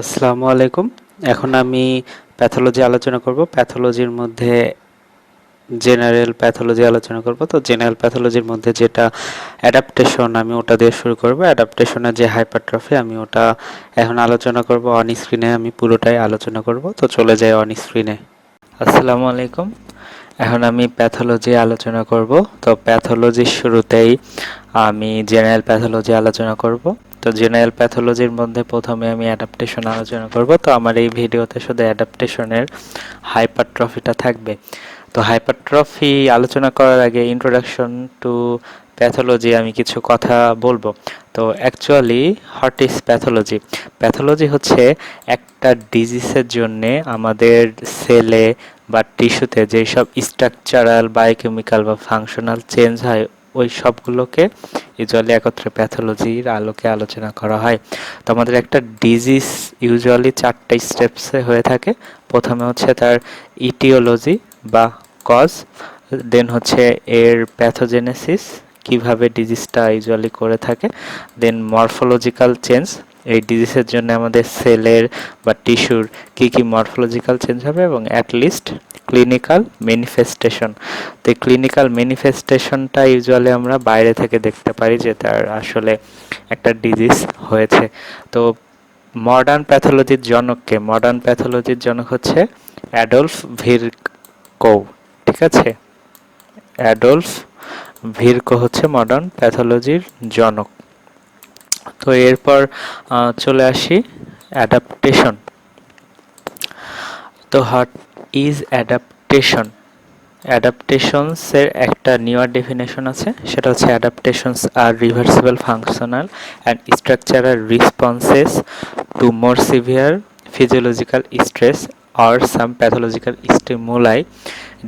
আসসালামু আলাইকুম। এখন আমি প্যাথোলজি আলোচনা করব। প্যাথোলজির মধ্যে জেনারেল প্যাথোলজি আলোচনা করব। তো জেনারেল প্যাথোলজির মধ্যে যেটা অ্যাডাপ্টেশন, আমি ওটা দিয়ে শুরু করব। অ্যাডাপ্টেশনের যে হাইপারট্রফি, আমি ওটা এখন আলোচনা করব। অন স্ক্রিনে আমি পুরোটাই আলোচনা করব। তো চলে যাই অন স্ক্রিনে। আসসালামু আলাইকুম। এখন আমি প্যাথোলজি আলোচনা করব। তো প্যাথোলজির শুরুতেই আমি জেনারেল প্যাথোলজি আলোচনা করব। তো জেনারেল প্যাথোলজির মধ্যে প্রথমে আমি অ্যাডাপ্টেশন আলোচনা করব। তো আমার এই ভিডিওতে শুধু অ্যাডাপ্টেশনের হাইপারট্রফিটা থাকবে। তো হাইপারট্রফি আলোচনা করার আগে ইন্ট্রোডাকশন টু প্যাথোলজি আমি কিছু কথা বলবো। তো actually what is pathology? Pathology হচ্ছে একটা ডিজিজের জন্যে আমাদের সেলে বা টিস্যুতে যেসব স্ট্রাকচারাল, বায়োকেমিক্যাল বা ফাংশনাল চেঞ্জ হয়, ওই সবগুলোকে ইউজুয়ালি একত্রে প্যাথোলজির আলোকে আলোচনা করা হয়। তো আমাদের একটা ডিজিজ ইউজুয়ালি 4টা স্টেপসে হয়ে থাকে। প্রথমে হচ্ছে তার ইটিওলজি বা কজ, দেন হচ্ছে এর প্যাথোজেনেসিস, কিভাবে ডিজিজটা ইউজুয়ালি করে থাকে, দেন মরফোলজিক্যাল চেঞ্জ, এই ডিজিজের জন্য আমাদের সেলের বা টিস্যুর কী কী মরফোলজিক্যাল চেঞ্জ হবে, এবং অ্যাটলিস্ট ক্লিনিক্যাল ম্যানিফেস্টেশন। তো এই ক্লিনিক্যাল ম্যানিফেস্টেশনটা ইউজুয়ালি আমরা বাইরে থেকে দেখতে পারি যে তার আসলে একটা ডিজিজ হয়েছে। তো মডার্ন প্যাথোলজির জনককে, মডার্ন প্যাথোলজির জনক হচ্ছে অ্যাডলফ ভিরকো। ঠিক আছে, অ্যাডলফ ভিরকো হচ্ছে মডার্ন প্যাথোলজির জনক। তো এরপর চলে আসি অ্যাডাপ্টেশন। তো হোয়াট ইজ অ্যাডাপ্টেশন? অ্যাডাপ্টেশনসের একটা নিউয়ার ডেফিনেশন আছে, সেটা হচ্ছে adaptations are reversible functional and structural responses to more severe physiological stress or some pathological stimuli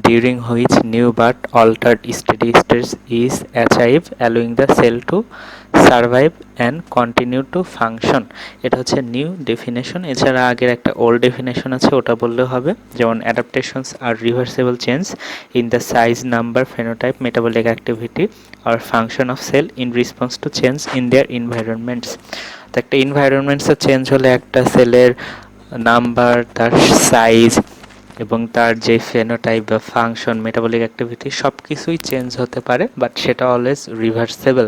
during which new but altered steady state is achieved, allowing the cell to survive and continue to function. এটা হচ্ছে new definition. এছাড়া আগের একটা old definition আছে, ওটা বললেও হবে। যেমন adaptations are reversible change in the size, number, phenotype, metabolic activity আর function of cell in response to change in their environments. তো একটা এনভায়রনমেন্টসের চেঞ্জ হলে একটা সেলের নাম্বার, তার সাইজ এবং তার যে ফেনোটাইপ বা ফাংশন, মেটাবলিক অ্যাক্টিভিটি সব কিছুই চেঞ্জ হতে পারে, বাট সেটা অলওয়েজ রিভার্সেবল।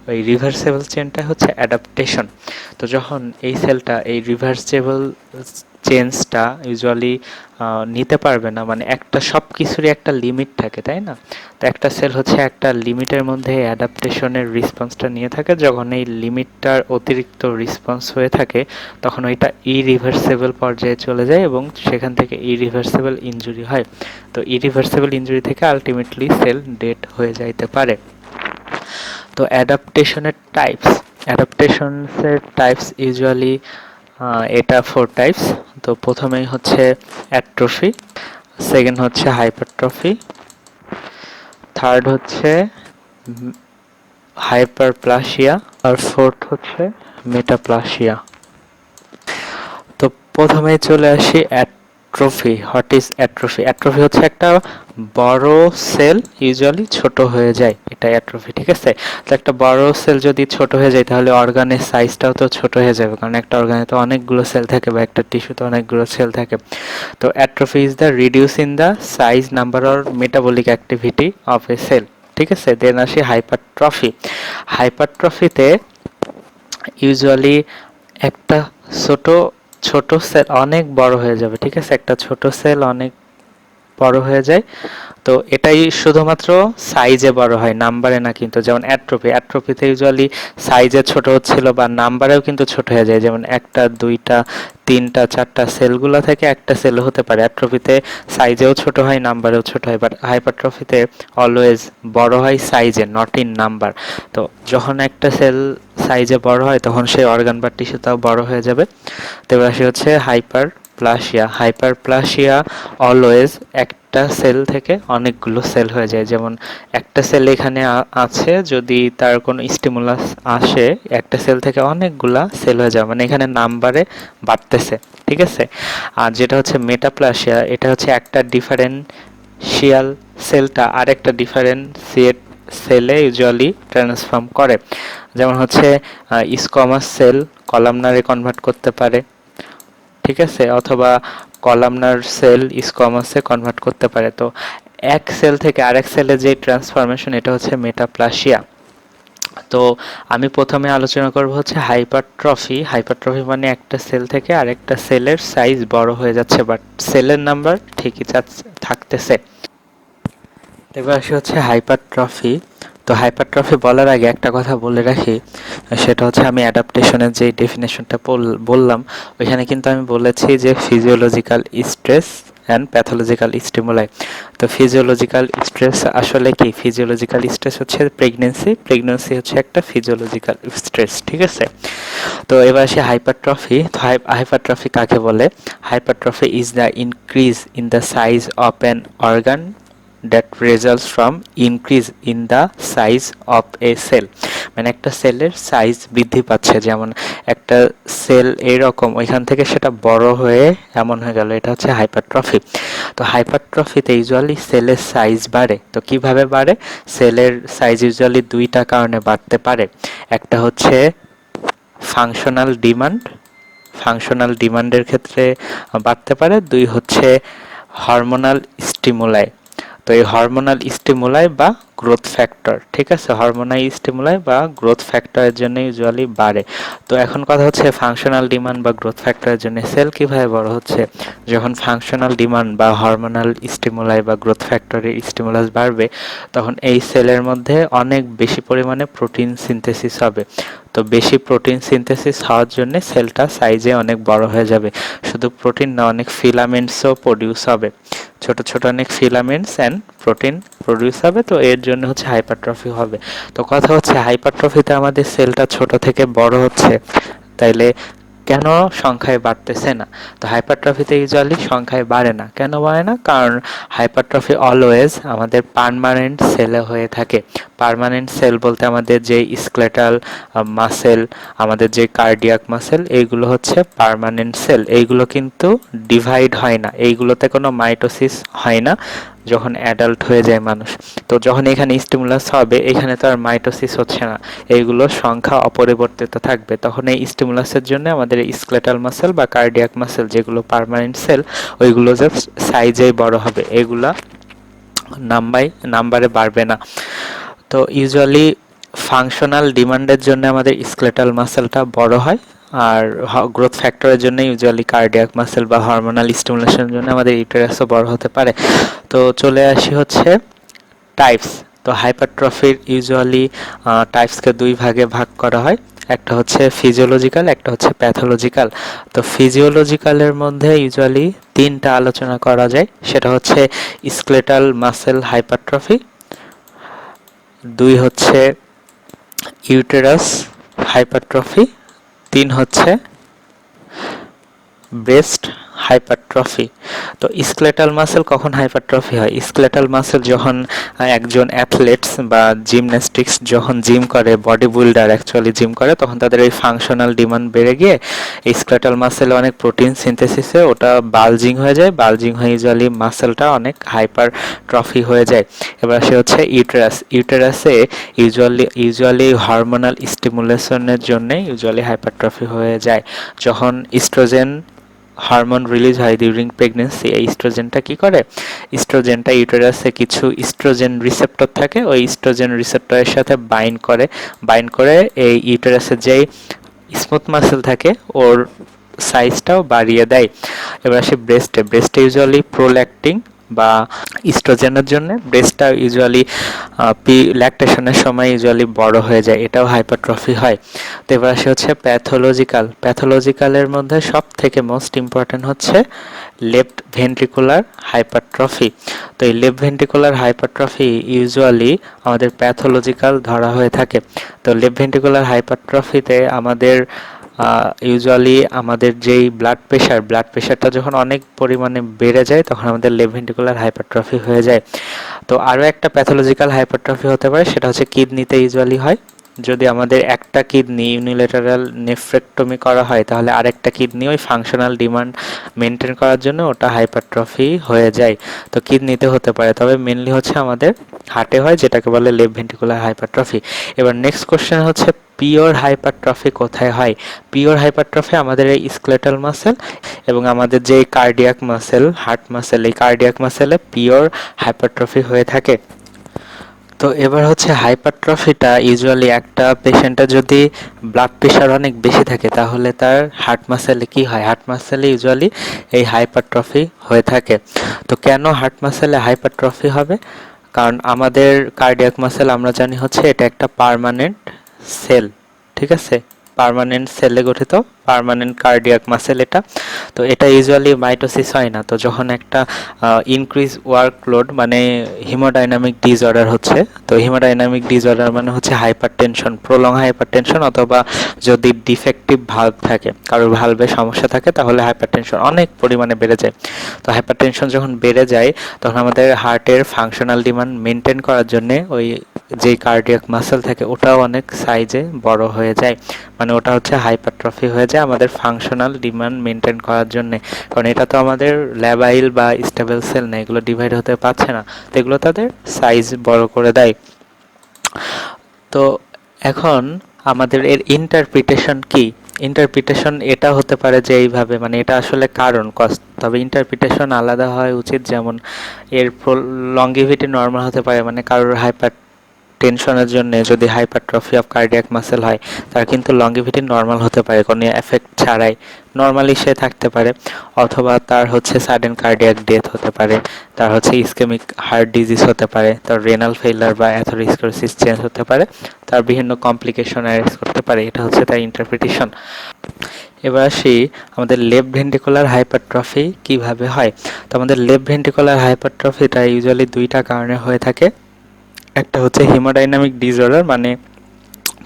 ওই রিভার্সেবল চেঞ্জটা হচ্ছে অ্যাডাপ্টেশন। তো যখন এই সেলটা এই রিভার্সেবল চেঞ্জটা ইউজুয়ালি নিতে পারবে না, মানে একটা সব কিছুরই একটা লিমিট থাকে, তাই না? তো একটা সেল হচ্ছে একটা লিমিটের মধ্যে অ্যাডাপ্টেশনের রেসপন্সটা নিয়ে থাকে। যখন এই লিমিটটার অতিরিক্ত রেসপন্স হয়ে থাকে, তখন ওইটা ইরিভার্সেবল পর্যায়ে চলে যায় এবং সেখান থেকে ইরিভার্সেবল ইনজুরি হয়। তো ইরিভার্সেবল ইনজুরি থেকে আলটিমেটলি সেল ডেড হয়ে যাইতে পারে। তো অ্যাডাপ্টেশনের টাইপস, অ্যাডাপ্টেশনসের টাইপস ইউজুয়ালি এটা 4 টাইপস। তো প্রথমেই হচ্ছে অ্যাট্রফি, সেকেন্ড হচ্ছে হাইপারট্রফি, থার্ড হচ্ছে হাইপারপ্লাসিয়া, আর ফোর্থ হচ্ছে মেটাপ্লাসিয়া। তো প্রথমেই চলে আসি atrophy. What is atrophy? Atrophy হচ্ছে একটা বড় সেল ইউজুয়ালি ছোট হয়ে যায়, এটা অ্যাট্রফি। ঠিক আছে, তো একটা বড় সেল যদি ছোট হয়ে যায়, তাহলে অর্গানের সাইজটাও তো ছোট হয়ে যাবে, কারণ একটা অর্গানে তো অনেকগুলো সেল থাকে বা একটা টিস্যুতে অনেকগুলো সেল থাকে। তো atrophy is the reduce in the size, number or metabolic activity of a cell. ঠিক আছে, দেন আসি হাইপারট্রফি। হাইপারট্রফিতে ইউজুয়ালি একটা ছোট ছোট সেল অনেক বড় হয়ে যাবে। ঠিক আছে, একটা ছোট সেল অনেক বড় হয়ে যায়। তো এটাই শুধুমাত্র সাইজে বড় হয়, নাম্বারে না কিন্তু। যেমন অ্যাট্রফি, অ্যাট্রফিতে ইউজুয়ালি সাইজে ছোট হচ্ছিল বা নাম্বারেও কিন্তু ছোট হয়ে যায়। যেমন একটা, দুইটা, তিনটা, চারটা সেলগুলো থেকে একটা সেল হতে পারে। অ্যাট্রফিতে সাইজেও ছোট হয়, নাম্বারেও ছোট হয়, বাট হাইপারট্রফিতে অলওয়েজ বড় হয় সাইজে, নট ইন নাম্বার। তো যখন একটা সেল সাইজে বড় হয়, তখন সেই অর্গান বা টিস্যুটাও বড় হয়ে যাবে। তো এবার আসি হচ্ছে হাইপারপ্লাসিয়া। হাইপারপ্লাসিয়া অলওয়েজ একটা সেল থেকে অনেকগুলো সেল হয়ে যায়। যেমন একটা সেল এখানে আছে, যদি তার কোনো স্টিমুলাস আসে, একটা সেল থেকে অনেকগুলা সেল হয়ে যায়, মানে এখানে নাম্বারে বাড়তেছে। ঠিক আছে, আর যেটা হচ্ছে মেটাপ্লাসিয়া, এটা হচ্ছে একটা ডিফারেন্সিয়াল সেলটা আরেকটা ডিফারেন্সিয়েট সেলে ইউজুয়ালি ট্রান্সফর্ম করে। যেমন হচ্ছে স্কোয়ামাস সেল কলামনারে কনভার্ট করতে পারে, ঠিক আছে, অথবা কলামনার সেল স্কোয়ামাসে কনভার্ট করতে পারে। তো এক সেল থেকে আরেক সেলে যে ট্রান্সফরমেশন, এটা হচ্ছে মেটাপ্লাসিয়া। তো আমি প্রথমে আলোচনা করব হচ্ছে হাইপারট্রফি। হাইপারট্রফি মানে একটা সেল থেকে আরেকটা সেলের সাইজ বড় হয়ে যাচ্ছে, বাট সেলের নাম্বার ঠিকই থাকতেছে। এবার আসি হচ্ছে হাইপারট্রফি। তো হাইপারট্রফি বলার আগে একটা কথা বলে রাখি, সেটা হচ্ছে আমি অ্যাডাপ্টেশনের যে ডেফিনেশনটা বললাম, ওইখানে কিন্তু আমি বলেছি যে physiological stress and pathological stimuli. তো ফিজিওলজিক্যাল স্ট্রেস আসলে কি? ফিজিওলজিক্যাল স্ট্রেস হচ্ছে প্রেগন্যান্সি হচ্ছে একটা ফিজিওলজিক্যাল স্ট্রেস, ঠিক আছে। তো এবার আসি হাইপারট্রফি। তো হাইপারট্রফি কাকে বলে? Hypertrophy is the increase in the size of an organ that results from increase in the size of a cell। মানে একটা সেলের সাইজ বৃদ্ধি পাচ্ছে, যেমন একটা সেল এইরকম, ওইখান থেকে সেটা বড় হয়ে এমন হয়ে গেল, এটা হচ্ছে হাইপারট্রফি। তো হাইপারট্রফিতে ইউজুয়ালি সেলের সাইজ বাড়ে। তো কিভাবে বাড়ে? সেলের সাইজ ইউজুয়ালি দুইটা কারণে বাড়তে পারে। একটা হচ্ছে ফাংশনাল ডিমান্ডের ক্ষেত্রে বাড়তে পারে। দুই হচ্ছে হরমোনাল স্টিমুলাই। তো এই হরমোনাল স্টিমুলাই বা গ্রোথ ফ্যাক্টর, ঠিক আছে, হরমোনাল স্টিমুলাই বা গ্রোথ ফ্যাক্টরের জন্য ইউজুয়ালি বাড়ে। তো এখন কথা হচ্ছে ফাংশনাল ডিমান্ড বা গ্রোথ ফ্যাক্টরের জন্য সেল কিভাবে বড় হচ্ছে? যখন ফাংশনাল ডিমান্ড বা হরমোনাল স্টিমুলাই বা গ্রোথ ফ্যাক্টরের স্টিমুলাস বাড়বে, তখন এই সেলের মধ্যে অনেক বেশি পরিমাণে প্রোটিন সিনথেসিস হবে। তো বেশি প্রোটিন সিনথেসিস হওয়ার জন্য সেলটা সাইজে অনেক বড় হয়ে যাবে। শুধু প্রোটিন না, অনেক ফিলামেন্টসও প্রডিউস হবে, ছোট ছোট অনেক ফিলামেন্টস অ্যান্ড প্রোটিন প্রডিউস হবে। তো এর জন্য হচ্ছে হাইপারট্রফি হবে। তো কথা হচ্ছে হাইপারট্রফিতে আমাদের সেলটা ছোট থেকে বড় হচ্ছে, তাইলে কেন সংখ্যায় বাড়তেছে না? তো হাইপারট্রফিতে ইউজুয়ালি সংখ্যায় বাড়ে না। কেন বাড়ে না? কারণ হাইপারট্রফি অলওয়েজ আমাদের পার্মানেন্ট সেলে হয়ে থাকে। পার্মানেন্ট সেল বলতে আমাদের যে স্কেলেটাল মাসেল, আমাদের যে কার্ডিয়াক মাসেল, এইগুলো হচ্ছে পার্মানেন্ট সেল। এইগুলো কিন্তু ডিভাইড হয় না, এইগুলোতে কোনো মাইটোসিস হয় না যখন অ্যাডাল্ট হয়ে যায় মানুষ। তো যখন এখানে স্টিমুলাস হবে, এখানে তো আর মাইটোসিস হচ্ছে না, এইগুলোর সংখ্যা অপরিবর্তিত থাকবে। তখন এই স্টিমুলাসের জন্য আমাদের স্কেলেটাল মাসেল বা কার্ডিয়াক মাসেল, যেগুলো পার্মানেন্ট সেল, ওইগুলো জাস্ট সাইজেই বড় হবে, এগুলা নাম্বারে বাড়বে না। তো ইউজুয়ালি ফাংশনাল ডিমান্ডের জন্য আমাদের স্কেলেটাল মাসেলটা বড় হয়, আর গ্রোথ ফ্যাক্টরের জন্য ইউজুয়ালি কার্ডিয়াক মাসেল বা হরমোনাল স্টিমুলেশনের জন্য আমাদের ইউটেরাসও বড় হতে পারে। তো চলে আসি হচ্ছে টাইপস। তো হাইপারট্রফির ইউজুয়ালি টাইপসকে দুই ভাগে ভাগ করা হয়, একটা হচ্ছে ফিজিওলজিক্যাল, একটা হচ্ছে প্যাথোলজিক্যাল। তো ফিজিওলজিক্যালের মধ্যে ইউজুয়ালি তিনটা আলোচনা করা যায়, সেটা হচ্ছে স্কেলেটাল মাসেল হাইপারট্রফি, দুই হচ্ছে ইউটেরাস হাইপারট্রফি, তিন হচ্ছে ব্রেস্ট হাইপারট্রফি। তো স্কেলেটাল মাসেল কখন হাইপারট্রফি হয়? স্কেলেটাল মাসেল যখন একজন অ্যাথলেটস বা জিমন্যাস্টিক্স যখন জিম করে, বডি বিল্ডার অ্যাকচুয়ালি জিম করে, তখন তাদের এই ফাংশনাল ডিমান্ড বেড়ে গিয়ে এই স্কেলেটাল মাসেলে অনেক প্রোটিন সিনথেসিসে ওটা বালজিং হয়ে যায়, বালজিং হয়ে ইউজুয়ালি মাসেলটা অনেক হাইপারট্রফি হয়ে যায়। এবার সে হচ্ছে ইউটেরাসে ইউজুয়ালি হরমোনাল স্টিমুলেশনের জন্য ইউজুয়ালি হাইপারট্রফি হয়ে যায়। যখন ইস্ট্রোজেন হরমোন রিলিজ হয় ডিউরিং প্রেগনেন্সি, এই ইস্ট্রোজেনটা কি করে? ইস্ট্রোজেনটা ইউটেরাসে কিছু ইস্ট্রোজেন রিসেপ্টর থাকে, ওই ইস্ট্রোজেন রিসেপ্টরের সাথে বাইন্ড করে এই ইউটেরাসের যেই স্মুথ মাসেল থাকে ওর সাইজটাও বাড়িয়ে দেয়। এবার আসে ব্রেস্টে ইউজুয়ালি প্রোল্যাক্টিং বা ইস্ট্রোজেনের জন্য ব্রেস্টটা ইউজুয়ালি ল্যাকটেশনের সময় ইউজুয়ালি বড় হয়ে যায়, এটাও হাইপারট্রফি হয়। তো এবার আসে হচ্ছে প্যাথোলজিক্যালের মধ্যে সব থেকে মোস্ট ইম্পর্টেন্ট হচ্ছে লেফট ভেন্ট্রিকুলার হাইপারট্রফি। তো এই লেফট ভেন্ট্রিকুলার হাইপারট্রফি ইউজুয়ালি আমাদের প্যাথোলজিক্যাল ধরা হয়ে থাকে। তো লেফট ভেন্ট্রিকুলার হাইপারট্রফিতে আমাদের ইউজুয়ালি আমাদের যেই ব্লাড প্রেশারটা যখন অনেক পরিমাণে বেড়ে যায়, তখন আমাদের লেফট ভেন্ট্রিকুলার হাইপারট্রফি হয়ে যায়। তো আরও একটা প্যাথোলজিক্যাল হাইপারট্রফি হতে পারে, সেটা হচ্ছে কিডনিতে ইউজুয়ালি হয়। যদি আমাদের একটা কিডনি ইউনিল্যাটারাল নেফ্রেক্টমি করা হয় তাহলে আরেকটা কিডনি ওই ফাংশনাল ডিমান্ড মেনটেন করার জন্য ওটা হাইপারট্রফি হয়ে যায়। তো কিডনিতে হতে পারে, তবে মেনলি হচ্ছে আমাদের হার্টে হয়, যেটাকে বলে লেফট ভেন্ট্রিকুলার হাইপারট্রফি। এবার নেক্সট কোশ্চেন হচ্ছে পিওর হাইপারট্রফি কোথায় হয়? পিওর হাইপারট্রফি আমাদের এই স্কেলেটাল মাসেল এবং আমাদের যে কার্ডিয়াক মাসেল, হার্ট মাসেল, এই কার্ডিয়াক মাসেলে পিওর হাইপারট্রফি হয়ে থাকে। তো এবার হচ্ছে হাইপারট্রফিটা ইউজুয়ালি একটা পেশেন্টের যদি ব্লাড প্রেশার অনেক বেশি থাকে তাহলে তার হার্ট মাসেলে কি হয়? হার্ট মাসেলে ইউজুয়ালি এই হাইপারট্রফি হয়ে থাকে। তো কেন হার্ট মাসেলে হাইপারট্রফি হবে? কারণ আমাদের কার্ডিয়াক মাসেল আমরা জানি হচ্ছে এটা একটা পার্মানেন্ট সেল, ঠিক আছে, পার্মানেন্ট সেলে গঠিত, পার্মানেন্ট কার্ডিয়াক মাসেল এটা। তো এটা ইউজুয়ালি মাইটোসিস হয় না। তো যখন একটা ইনক্রিজ ওয়ার্কলোড মানে হিমোডাইনামিক ডিসঅর্ডার হচ্ছে, তো হিমোডাইনামিক ডিসঅর্ডার মানে হচ্ছে হাইপারটেনশন, প্রলং হাইপারটেনশন, অথবা যদি ডিফেক্টিভ ভালভ থাকে, কারোর ভালভে সমস্যা থাকে, তাহলে হাইপারটেনশন অনেক পরিমাণে বেড়ে যায়। তো হাইপারটেনশন যখন বেড়ে যায় তখন আমাদের হার্টের ফাংশনাল ডিমান্ড মেনটেন করার জন্য ওই যে কার্ডিয়াক মাসেল থাকে ওটাও অনেক সাইজে বড় হয়ে যায়, মানে ওটা হচ্ছে হাইপারট্রফি হয়ে যায় আমাদের ফাংশনাল ডিমান্ড মেনটেন করার জন্য। কারণ এটা তো আমাদের ল্যাবাইল বা স্টেবল সেল না, এগুলো ডিভাইড হতে পারছে না, তো এগুলো তাদের সাইজ বড় করে দেয়। তো এখন আমাদের এর ইন্টারপ্রিটেশন কি? ইন্টারপ্রিটেশন এটা হতে পারে যে এইভাবে, মানে এটা আসলে কারণ কজ, তবে ইন্টারপ্রিটেশন আলাদা হয় উচিত। যেমন এর লংগিভিটি নর্মাল হতে পারে, মানে কারোর হাইপার টেনশনের জন্য যদি হাইপারট্রফি অফ কার্ডিয়াক মাসেল হয় তার কিন্তু লংগিভিটি নর্মাল হতে পারে, কোনো এফেক্ট ছাড়াই নর্মালি সে থাকতে পারে। অথবা তার হচ্ছে সাডেন কার্ডিয়াক ডেথ হতে পারে, তার হচ্ছে ইসকেমিক হার্ট ডিজিজ হতে পারে, তার রেনাল ফেইলার বা অ্যাথেরোস্ক্লেরোসিস চেঞ্জ হতে পারে, তার বিভিন্ন কমপ্লিকেশন অ্যারেস্ট করতে পারে। এটা হচ্ছে তার ইন্টারপ্রিটেশন। এবার আসি আমাদের লেফট ভেন্ট্রিকুলার হাইপারট্রফি কিভাবে হয়। তো আমাদের লেফট ভেন্ট্রিকুলার হাইপারট্রফিটা ইউজুয়ালি দুইটা কারণে হয়ে থাকে। একটা হচ্ছে হিমোডাইনামিক ডিসঅর্ডার মানে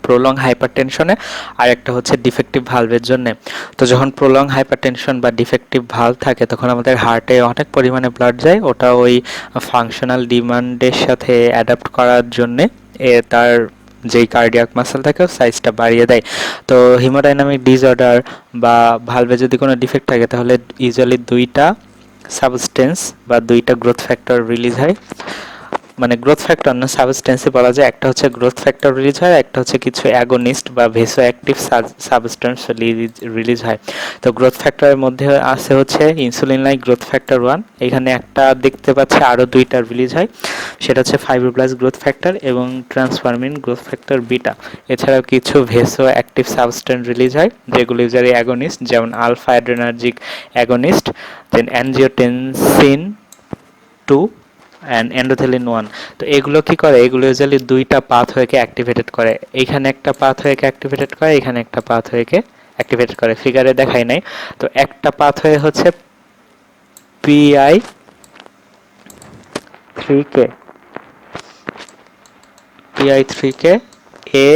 প্রলং হাইপারটেনশনে, আর একটা হচ্ছে ডিফেক্টিভ ভালভের জন্য। তো যখন প্রলং হাইপারটেনশন বা ডিফেক্টিভ ভালভ থাকে তখন আমাদের হার্টে অনেক পরিমাণে ব্লাড যায়, ওটা ওই ফাংশনাল ডিমান্ডের সাথে অ্যাডাপ্ট করার জন্যে তার যেই কার্ডিয়াক মাসেল থাকে ও সাইজটা বাড়িয়ে দেয়। তো হিমোডাইনামিক ডিসঅর্ডার বা ভালভে যদি কোনো ডিফেক্ট থাকে তাহলে ইউজুয়ালি দুইটা সাবস্টেন্স বা দুইটা গ্রোথ ফ্যাক্টর রিলিজ হয়, মানে গ্রোথ ফ্যাক্টর না সাবস্টেন্সই বলা যায়। একটা হচ্ছে গ্রোথ ফ্যাক্টর রিলিজ হয়, একটা হচ্ছে কিছু অ্যাগোনিস্ট বা ভেসো অ্যাক্টিভ সাবস্টেন্স রিলিজ হয়। তো গ্রোথ ফ্যাক্টরের মধ্যে আছে হচ্ছে ইনসুলিন লাইক গ্রোথ ফ্যাক্টর 1, এখানে একটা দেখতে পাচ্ছি, আরও দুইটা রিলিজ হয়, সেটা হচ্ছে ফাইব্রোব্লাস্ট গ্রোথ ফ্যাক্টর এবং ট্রান্সফারমিন গ্রোথ ফ্যাক্টর বিটা। এছাড়াও কিছু ভেসো অ্যাক্টিভ সাবস্টেন্স রিলিজ হয় যেগুলো ইউজারি অ্যাগোনিস্ট, যেমন alpha adrenergic agonist, then angiotensin 2 and endothelin 1। তো এগুলো কি করে? এগুলো ইউজুয়ালি দুইটা পাথওয়েকে অ্যাক্টিভেটেড করে, এইখানে একটা পাথওয়েকে অ্যাক্টিভেটেড করে, এখানে একটা পাথওয়েকে অ্যাক্টিভেটেড করে, ফিগারে দেখাই নাই। তো একটা পাথওয়ে হচ্ছে পিআই 3কে, পিআই 3কে এ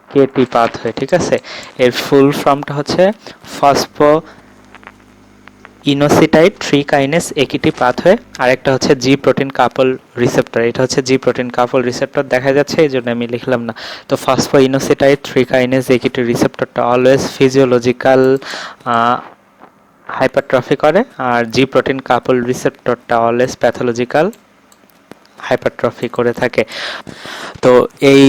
কেটি পাথওয়ে, ঠিক আছে। এর ফুল ফর্মটা হচ্ছে ফসফো ইনোসিটাইড 3 কাইনেস একিটি পাথওয়ে, আর একটা হচ্ছে জি প্রোটিন কাপল রিসেপ্টর, এটা হচ্ছে জি প্রোটিন কাপল রিসেপ্টর দেখা যাচ্ছে এই জন্য আমি লিখলাম না। তো ফসফো ইনোসিটাইড 3 কাইনেস একিটি রিসেপ্টরটা অলওয়েজ ফিজিওলজিক্যাল হাইপারট্রফি করে, আর জি প্রোটিন কাপল রিসেপ্টরটা অলওয়েজ প্যাথোলজিক্যাল হাইপারট্রফি করে থাকে। তো এই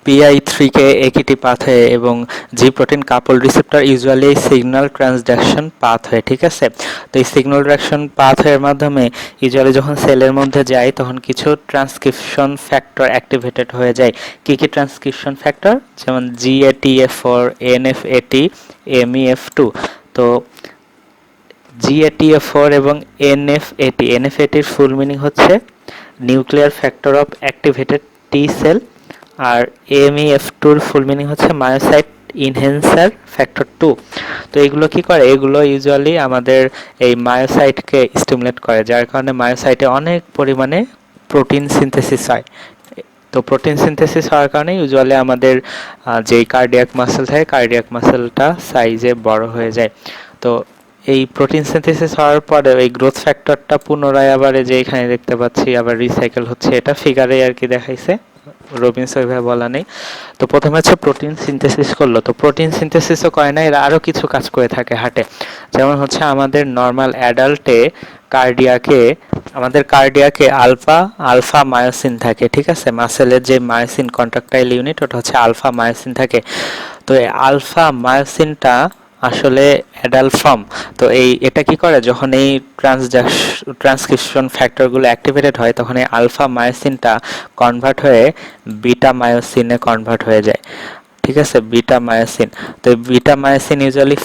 PI3কে একিটি পাথওয়ে এবং G protein couple receptor usually signal transduction pathway, ঠিক আছে। তো এই সিগন্যাল ট্রান্সডাকশন পাথওয়ের মাধ্যমে ইউজুয়ালি যখন সেলের মধ্যে যায় তখন কিছু ট্রান্সক্রিপশন ফ্যাক্টর অ্যাক্টিভেটেড হয়ে যায়। কী কী ট্রান্সক্রিপশন ফ্যাক্টর? যেমন GATF4, NFAT, MEF2। তো GATF4 এবং NFATর ফুল মিনিং হচ্ছে nuclear factor of activated T cell, আর MEF2 ফুল মিনিং হচ্ছে মায়োসাইট ইনহেন্সার ফ্যাক্টর 2। তো এগুলো কি করে? এগুলো ইউজুয়ালি আমাদের এই মায়োসাইটকে স্টিমুলেট করে, যার কারণে মায়োসাইটে অনেক পরিমাণে প্রোটিন সিনথেসিস হয়। তো প্রোটিন সিনথেসিস হওয়ার কারণে ইউজুয়ালি আমাদের যেই কার্ডিয়াক মাসেল থাকে কার্ডিয়াক মাসেলটা সাইজে বড় হয়ে যায়। তো এই প্রোটিন সিনথেসিস হওয়ার পরে এই গ্রোথ ফ্যাক্টরটা পুনরায় আবার যে এখানে দেখতে পাচ্ছি আবার রিসাইকেল হচ্ছে, এটা ফিগারে আর কি দেখাইছে। রবিনস ওইভাবে বলা নেই। তো প্রথমে হচ্ছে প্রোটিন সিনথেসিস করলো, তো প্রোটিন সিনথেসিসও করে না, এরা আরও কিছু কাজ করে থাকে হার্টে। যেমন হচ্ছে আমাদের নর্মাল অ্যাডাল্টে কার্ডিয়াকে আলফা আলফা মায়োসিন থাকে, ঠিক আছে, মাসেলের যে মায়োসিন কন্ট্রাকটাইল ইউনিট ওটা হচ্ছে আলফা মায়োসিন থাকে। তো এই আলফা মায়োসিনটা আসলে অ্যাডাল্ট ফর্ম। তো এটা কি করে, যখন এই ট্রান্সক্রিপশন ফ্যাক্টরগুলো অ্যাক্টিভেটেড হয় তখন এই আলফা মায়োসিনটা কনভার্ট হয়ে বিটা মায়োসিনে কনভার্ট হয়ে যায়, ঠিক আছে, বিটা মায়োসিন। তো এই বিটা মায়োসিন ইউজুয়ালি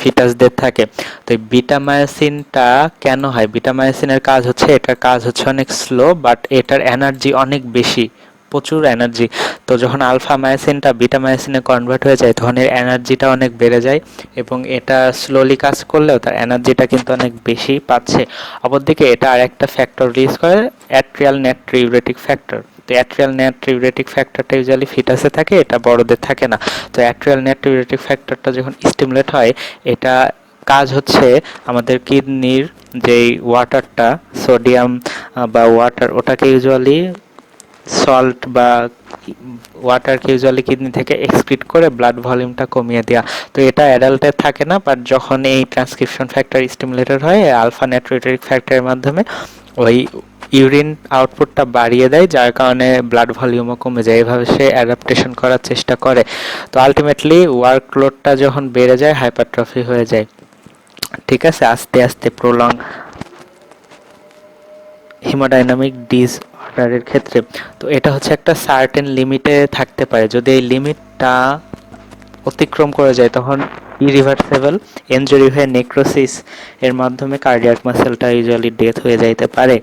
ফিটাসদের থাকে। তো এই বিটা মায়োসিনটা কেন হয়, বিটা মায়োসিনের কাজ হচ্ছে, এটার কাজ হচ্ছে অনেক স্লো, বাট এটার এনার্জি অনেক বেশি, প্রচুর এনার্জি। তো যখন আলফা মায়োসিনটা বিটা মায়োসিনে কনভার্ট হয়ে যায় তখন এর এনার্জিটা অনেক বেড়ে যায়, এবং এটা স্লোলি কাজ করলেও তার এনার্জিটা কিন্তু অনেক বেশি পাচ্ছে। অপরদিকে এটা আর একটা ফ্যাক্টর রিলিজ করে, অ্যাট্রিয়াল নাট্রিউরেটিক ফ্যাক্টর। তো অ্যাট্রিয়াল নাট্রিউরেটিক ফ্যাক্টরটা ইউজুয়ালি ফিটাসে থাকে, এটা বড়দের থাকে না। তো অ্যাট্রিয়াল নাট্রিউরেটিক ফ্যাক্টরটা যখন স্টিমুলেট হয়, এটা কাজ হচ্ছে আমাদের কিডনির যেই ওয়াটারটা, সোডিয়াম বা ওয়াটার, ওটাকে ইউজুয়ালি সল্ট বা ওয়াটারকে ইউজুয়ালি কিডনি থেকে এক্সক্রিট করে ব্লাড ভলিউমটা কমিয়ে দেওয়া। তো এটা অ্যাডাল্টের থাকে না, বাট যখন এই ট্রান্সক্রিপশন ফ্যাক্টর স্টিমুলেটেড হয় আলফা নাট্রিউরেটিক ফ্যাক্টরের মাধ্যমে ওই ইউরিন আউটপুটটা বাড়িয়ে দেয়, যার কারণে ব্লাড ভলিউমও কমে যায়। এভাবে সে অ্যাডাপ্টেশন করার চেষ্টা করে। তো আলটিমেটলি ওয়ার্কলোডটা যখন বেড়ে যায় হাইপারট্রফি হয়ে যায়, ঠিক আছে, আস্তে আস্তে প্রলং হিমোডাইনামিক ডিসঅর্ডারের ক্ষেত্রে। তো এটা হচ্ছে একটা সার্টেন লিমিটে থাকতে পারে, যদি এই লিমিটটা অতিক্রম করে যায় তখন ইরিভার্সেবল ইনজুরি হয়ে নেক্রোসিস এর মাধ্যমে কার্ডিয়াক মাসেলটা ইউজুয়ালি ডেথ হয়ে যাইতে পারে।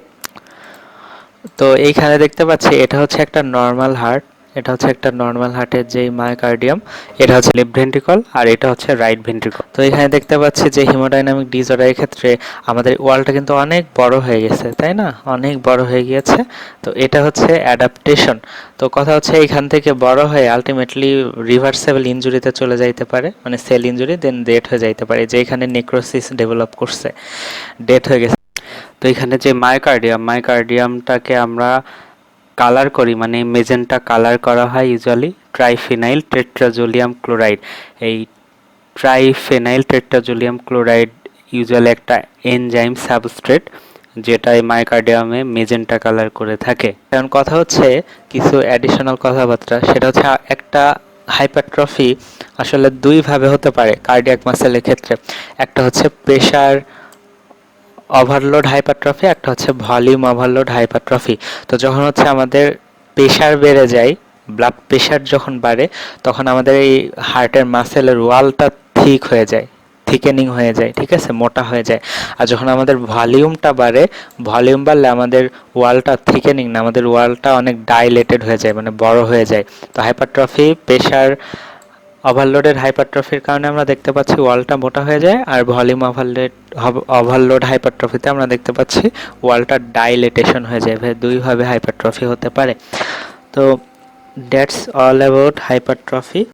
তো এইখানে দেখতে পাচ্ছি এটা হচ্ছে একটা নর্মাল হার্ট, এটা হচ্ছে একটা নর্মাল হার্টের যে মায়োকার্ডিয়াম, এটা হচ্ছে লেফট ভেন্ট্রিকল আর এটা হচ্ছে রাইট ভেন্ট্রিকল। তো এখানে দেখতে পাচ্ছি যে হিমোডাইনামিক ডিসঅর্ডারের ক্ষেত্রে আমাদের ওয়ালটা কিন্তু অনেক বড় হয়ে গেছে, তাই না, অনেক বড় হয়ে গিয়েছে। তো এটা হচ্ছে অ্যাডাপ্টেশন। তো কথা হচ্ছে এইখান থেকে বড় হয়ে আলটিমেটলি রিভার্সেবল ইনজুরিতে চলে যাইতে পারে, মানে সেল ইনজুরি, দেন ডেথ হয়ে যাইতে পারে, যে এখানে নেক্রোসিস ডেভেলপ করছে, ডেথ হয়ে গেছে। তো এখানে যে মায়োকার্ডিয়ামটাকে আমরা কালার করি, মানে মেজেন্টা কালার করা হয় ইউজুয়ালি ট্রাইফেনাইল টেট্রাজোলিয়াম ক্লোরাইড। এই ট্রাইফেনাইল টেট্রাজোলিয়াম ক্লোরাইড ইউজুয়ালি একটা এনজাইম সাবস্ট্রেট, যেটা এই মায়োকার্ডিয়ামে মেজেন্টা কালার করে থাকে। কারণ কথা হচ্ছে কিছু অ্যাডিশনাল কথাবার্তা, সেটা হচ্ছে একটা হাইপারট্রফি আসলে দুইভাবে হতে পারে কার্ডিয়াক মাসেলের ক্ষেত্রে। একটা হচ্ছে প্রেশার ওভারলোড হাইপারট্রফি, একটা হচ্ছে ভলিউম ওভারলোড হাইপারট্রফি। তো যখন হচ্ছে আমাদের প্রেশার বেড়ে যায়, ব্লাড প্রেশার যখন বাড়ে, তখন আমাদের এই হার্টের মাসেলের ওয়ালটা থিক হয়ে যায়, থিকেনিং হয়ে যায়, ঠিক আছে, মোটা হয়ে যায়। আর যখন আমাদের ভলিউমটা বাড়ে, ভলিউম বাড়লে আমাদের ওয়ালটা থিকেনিং না, আমাদের ওয়ালটা অনেক ডাইলেটেড হয়ে যায়, মানে বড় হয়ে যায়। তো হাইপারট্রফি প্রেশার ওভারলোডের হাইপারট্রফির কারণে আমরা দেখতে পাচ্ছি ওয়ালটা মোটা হয়ে যায়, আর ভলিউম ওভারলোড হাইপারট্রফিতে আমরা দেখতে পাচ্ছি ওয়ালটা ডাইলেটেশন হয়ে যায়। দুইভাবে হাইপারট্রফি হতে পারে। তো দ্যাটস অল অ্যাবাউট হাইপারট্রফি।